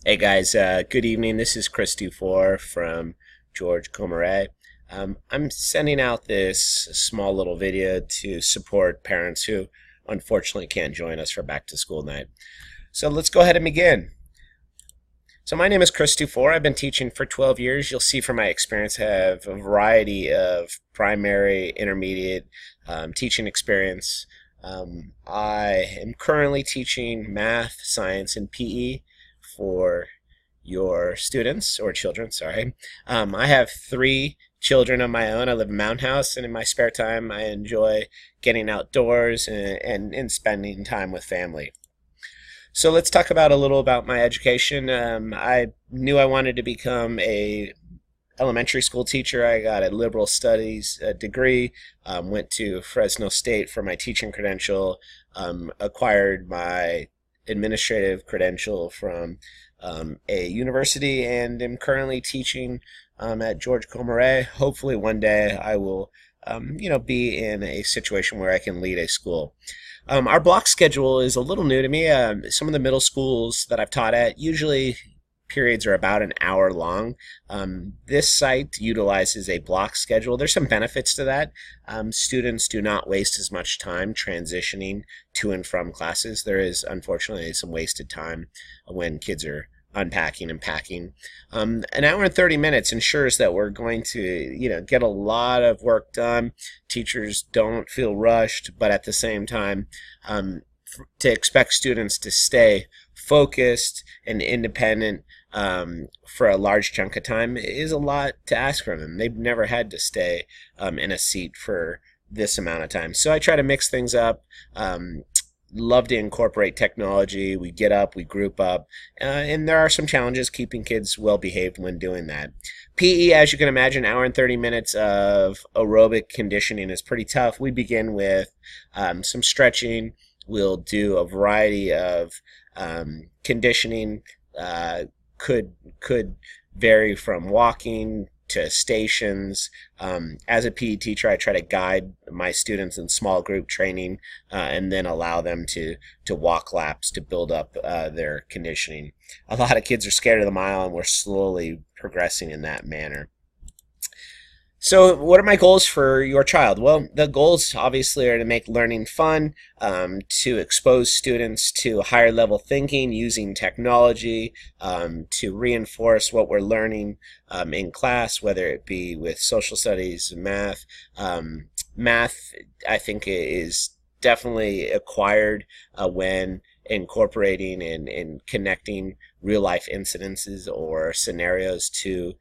Hey guys, good evening. This is Dufour from George Komure. I'm sending out this small little video to support parents who unfortunately can't join us for back to school night. So let's go ahead and begin. So my name is Dufour. I've been teaching for 12 years. You'll see from my experience I have a variety of primary, intermediate teaching experience. I am currently teaching math, science, and PE for your students or children, sorry. I have 3 children of my own. I live in Mountain House, and in my spare time, I enjoy getting outdoors and spending time with family. So let's talk about a little about my education. I knew I wanted to become a elementary school teacher. I got a liberal studies degree, went to Fresno State for my teaching credential, acquired my administrative credential from a university, and am currently teaching at George Komure. Hopefully one day I will be in a situation where I can lead a school. Our block schedule is a little new to me. Some of the middle schools that I've taught at, usually periods are about an hour long. This site utilizes a block schedule. There's some benefits to that. Students do not waste as much time transitioning to and from classes. There is unfortunately some wasted time when kids are unpacking and packing. An hour and 30 minutes ensures that we're going to get a lot of work done. Teachers don't feel rushed, but at the same time, to expect students to stay focused and independent for a large chunk of time is a lot to ask from them. They've never had to stay in a seat for this amount of time. So I try to mix things up. Love to incorporate technology. We get up, we group up, and there are some challenges keeping kids well behaved when doing that. PE, as you can imagine, hour and 30 minutes of aerobic conditioning is pretty tough. We begin with some stretching. We'll do a variety of conditioning. Could vary from walking to stations. As a PE teacher, I try to guide my students in small group training and then allow them to walk laps to build up their conditioning. A lot of kids are scared of the mile, and we're slowly progressing in that manner. So what are my goals for your child? Well, the goals obviously are to make learning fun, to expose students to higher level thinking using technology, to reinforce what we're learning in class, whether it be with social studies, math. Math, I think, is definitely acquired when incorporating and connecting real life incidences or scenarios to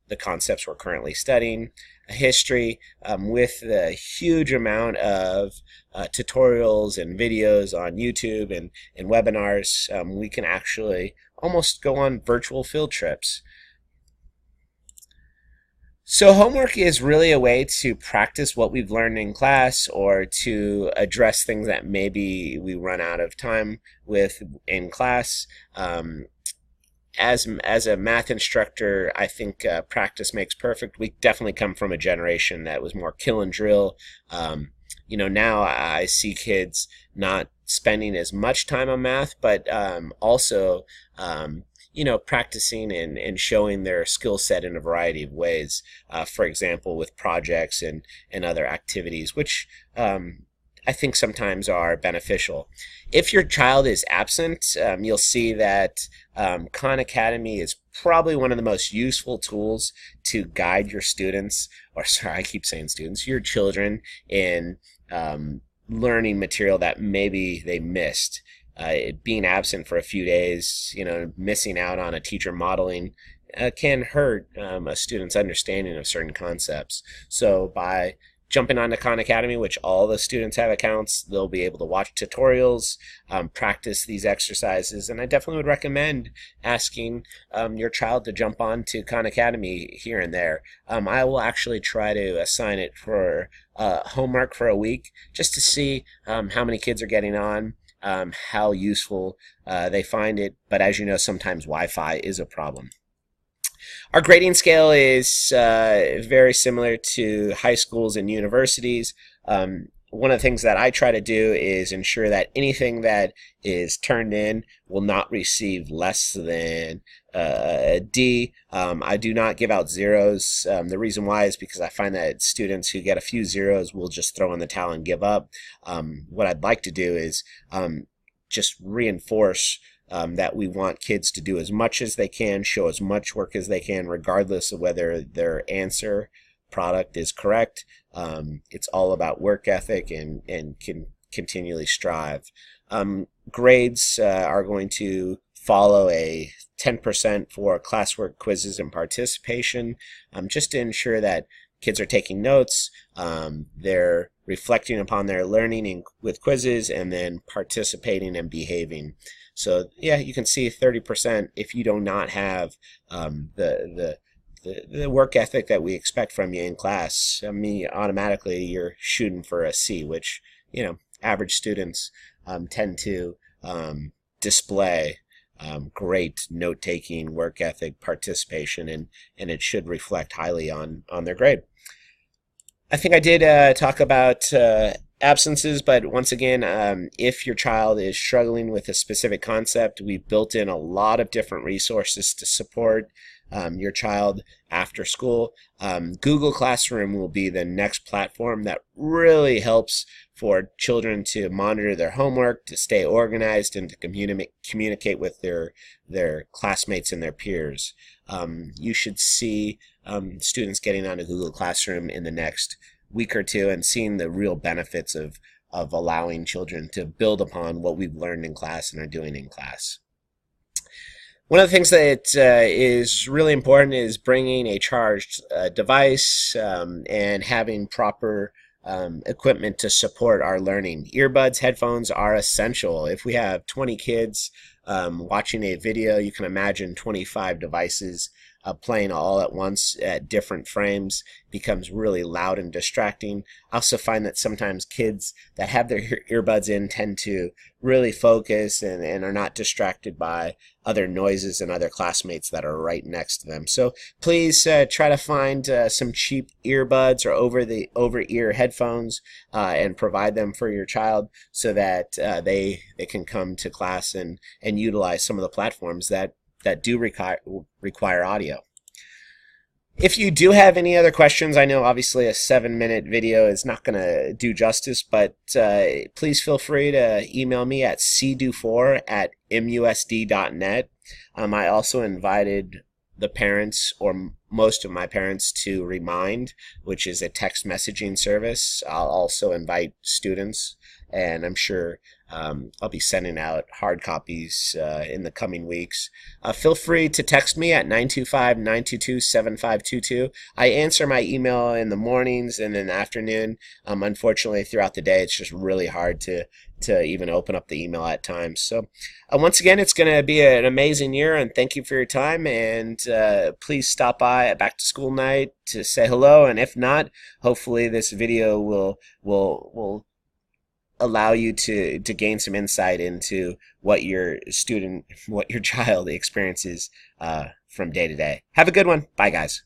the concepts we're currently studying. History, with the huge amount of tutorials and videos on YouTube and webinars, we can actually almost go on virtual field trips. So homework is really a way to practice what we've learned in class, or to address things that maybe we run out of time with in class. As a math instructor, I think practice makes perfect. We definitely come from a generation that was more kill and drill. Now I see kids not spending as much time on math, but also practicing and showing their skill set in a variety of ways. For example, with projects and other activities, which I think sometimes are beneficial. If your child is absent, you'll see that Khan Academy is probably one of the most useful tools to guide your students, or sorry, I keep saying students, your children, in learning material that maybe they missed. Being absent for a few days, missing out on a teacher modeling can hurt a student's understanding of certain concepts. So by jumping onto Khan Academy, which all the students have accounts, they'll be able to watch tutorials, practice these exercises, and I definitely would recommend asking your child to jump on to Khan Academy here and there. I will actually try to assign it for homework for a week, just to see how many kids are getting on, how useful they find it, but as you know, sometimes Wi-Fi is a problem. Our grading scale is very similar to high schools and universities. one of the things that I try to do is ensure that anything that is turned in will not receive less than a D. I do not give out zeros. The reason why is because I find that students who get a few zeros will just throw in the towel and give up. What I'd like to do is just reinforce that we want kids to do as much as they can, show as much work as they can, regardless of whether their answer product is correct. It's all about work ethic and can continually strive. Grades are going to follow a 10% for classwork, quizzes, and participation, just to ensure that kids are taking notes, they're reflecting upon their learning with quizzes, and then participating and behaving. So yeah, you can see 30% if you do not have the work ethic that we expect from you in class. I mean, automatically you're shooting for a C, which, you know, average students tend to display great note-taking, work ethic, participation, and it should reflect highly on their grade. I think I did talk about absences, but once again, if your child is struggling with a specific concept, we've built in a lot of different resources to support your child after school. Google Classroom will be the next platform that really helps for children to monitor their homework, to stay organized, and to communicate with their classmates and their peers. You should see students getting onto Google Classroom in the next week or two and seeing the real benefits of allowing children to build upon what we've learned in class and are doing in class. One of the things that is really important is bringing a charged device and having proper equipment to support our learning. Earbuds, headphones are essential. If we have 20 kids watching a video, you can imagine 25 devices playing all at once at different frames becomes really loud and distracting. I also find that sometimes kids that have their earbuds in tend to really focus and are not distracted by other noises and other classmates that are right next to them. So please try to find some cheap earbuds or over-ear headphones and provide them for your child so that they can come to class and utilize some of the platforms that do require audio. If you do have any other questions, I know obviously a 7-minute video is not going to do justice, but please feel free to email me at cdufour@musd.net. I also invited the parents, or most of my parents, to Remind, which is a text messaging service. I'll also invite students, and I'm sure I'll be sending out hard copies in the coming weeks. Feel free to text me at 925-922-7522. I answer my email in the mornings and in the afternoon. Unfortunately, throughout the day, it's just really hard to even open up the email at times. So once again, it's going to be an amazing year, and thank you for your time. And please stop by at back to school night to say hello. And if not, hopefully this video will allow you to gain some insight into what your child experiences from day to day. Have a good one. Bye, guys.